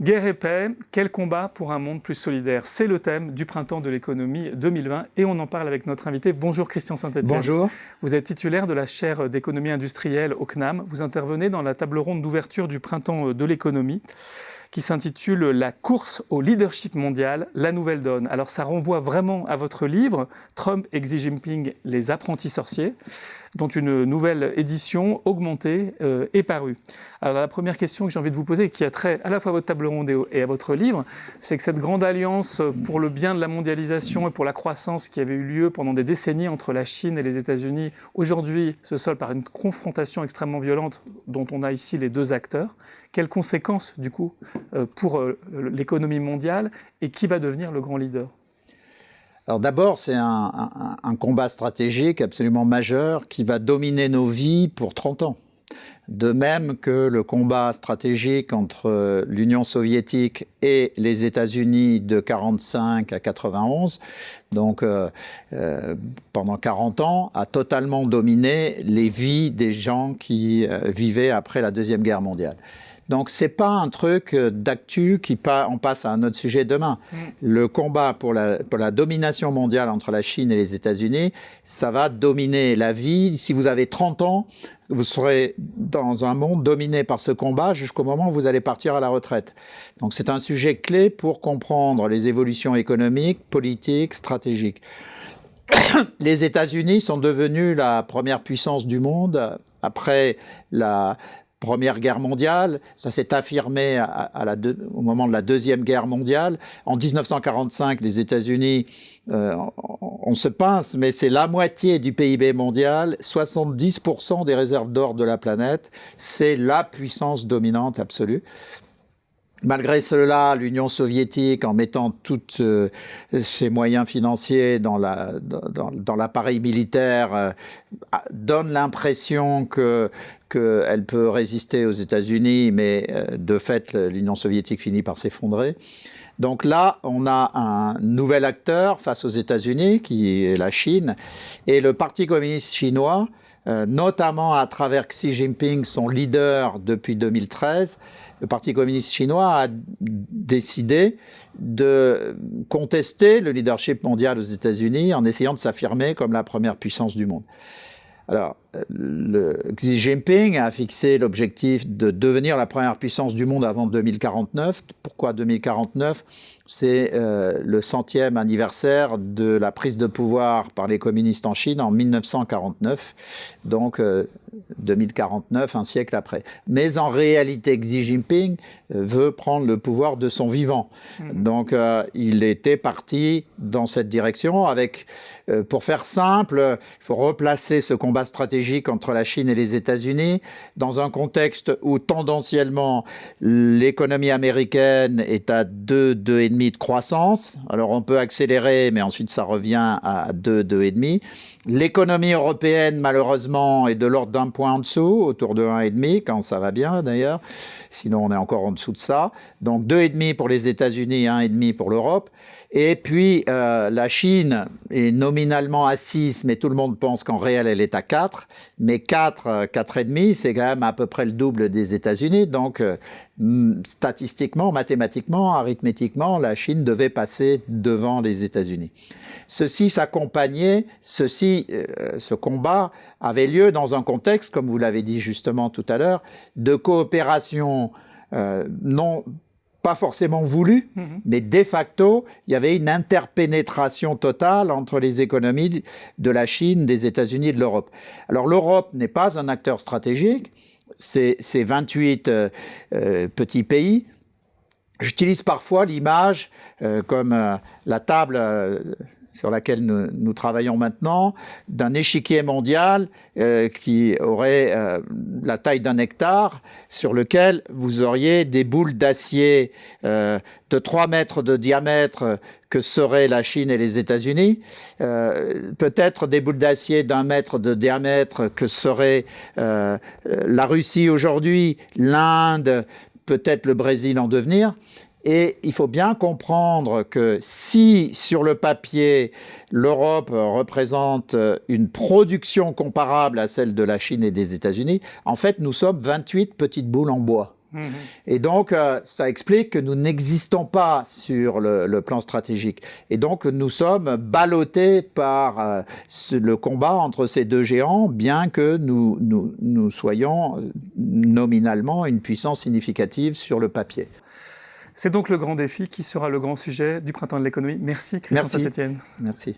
Guerre et paix, quel combat pour un monde plus solidaire? C'est le thème du printemps de l'économie 2020 et on en parle avec notre invité. Bonjour Christian Saint-Etienne. Bonjour. Vous êtes titulaire de la chaire d'économie industrielle au CNAM. Vous intervenez dans la table ronde d'ouverture du printemps de l'économie qui s'intitule « La course au leadership mondial, la nouvelle donne ». Alors ça renvoie vraiment à votre livre « Trump et Xi Jinping, les apprentis sorciers », dont une nouvelle édition augmentée est parue. Alors la première question que j'ai envie de vous poser, qui a trait à la fois à votre table ronde et à votre livre, c'est que cette grande alliance pour le bien de la mondialisation et pour la croissance qui avait eu lieu pendant des décennies entre la Chine et les États-Unis, aujourd'hui se solde par une confrontation extrêmement violente dont on a ici les deux acteurs. Quelles conséquences, du coup, pour l'économie mondiale et qui va devenir le grand leader ? Alors d'abord, c'est un combat stratégique absolument majeur qui va dominer nos vies pour 30 ans. De même que le combat stratégique entre l'Union soviétique et les États-Unis de 1945 à 1991, donc pendant 40 ans, a totalement dominé les vies des gens qui vivaient après la Deuxième Guerre mondiale. Donc, ce n'est pas un truc d'actu on passe à un autre sujet demain. Le combat pour la domination mondiale entre la Chine et les États-Unis, ça va dominer la vie. Si vous avez 30 ans, vous serez dans un monde dominé par ce combat jusqu'au moment où vous allez partir à la retraite. Donc, c'est un sujet clé pour comprendre les évolutions économiques, politiques, stratégiques. Les États-Unis sont devenus la première puissance du monde après la Première Guerre mondiale. Ça s'est affirmé au moment de la Deuxième Guerre mondiale. En 1945, les États-Unis, on se pince, mais c'est la moitié du PIB mondial, 70% des réserves d'or de la planète. C'est la puissance dominante absolue. Malgré cela, l'Union soviétique, en mettant tous ses moyens financiers dans l'appareil militaire, donne l'impression qu'elle peut résister aux États-Unis, mais de fait, l'Union soviétique finit par s'effondrer. Donc là, on a un nouvel acteur face aux États-Unis, qui est la Chine, et le Parti communiste chinois, notamment à travers Xi Jinping, son leader depuis 2013, le Parti communiste chinois a décidé de contester le leadership mondial aux États-Unis en essayant de s'affirmer comme la première puissance du monde. Alors, Xi Jinping a fixé l'objectif de devenir la première puissance du monde avant 2049. Pourquoi 2049 ? C'est le 100e anniversaire de la prise de pouvoir par les communistes en Chine en 1949, donc 2049, un siècle après. Mais en réalité, Xi Jinping veut prendre le pouvoir de son vivant. Donc il était parti dans cette direction avec, pour faire simple, il faut replacer ce combat stratégique entre la Chine et les États-Unis dans un contexte où tendanciellement l'économie américaine est à 2,5 de croissance. Alors on peut accélérer, mais ensuite ça revient à 2,5. L'économie européenne, malheureusement, est de l'ordre d'un point en dessous, autour de 1,5, quand ça va bien d'ailleurs. Sinon, on est encore en dessous de ça. Donc 2,5 pour les États-Unis, 1,5 pour l'Europe. Et puis, la Chine est nominalement à 6, mais tout le monde pense qu'en réel, elle est à 4. Mais 4,5, c'est quand même à peu près le double des États-Unis. Donc, statistiquement, mathématiquement, arithmétiquement, la Chine devait passer devant les États-Unis. Ceci s'accompagnait, ce combat avait lieu dans un contexte, comme vous l'avez dit justement tout à l'heure, de coopération non pas forcément voulue, mais de facto, il y avait une interpénétration totale entre les économies de la Chine, des États-Unis et de l'Europe. Alors l'Europe n'est pas un acteur stratégique, c'est 28 petits pays. J'utilise parfois l'image comme la table sur laquelle nous travaillons maintenant, d'un échiquier mondial qui aurait la taille d'un hectare, sur lequel vous auriez des boules d'acier de 3 mètres de diamètre que seraient la Chine et les États-Unis, peut-être des boules d'acier d'1 mètre de diamètre que serait la Russie aujourd'hui, l'Inde, peut-être le Brésil en devenir. Et il faut bien comprendre que si, sur le papier, l'Europe représente une production comparable à celle de la Chine et des États-Unis, en fait, nous sommes 28 petites boules en bois. Et donc, ça explique que nous n'existons pas sur le plan stratégique. Et donc, nous sommes ballottés par le combat entre ces deux géants, bien que nous soyons nominalement une puissance significative sur le papier. C'est donc le grand défi qui sera le grand sujet du Printemps de l'économie. Merci Christian Saint-Étienne. Merci.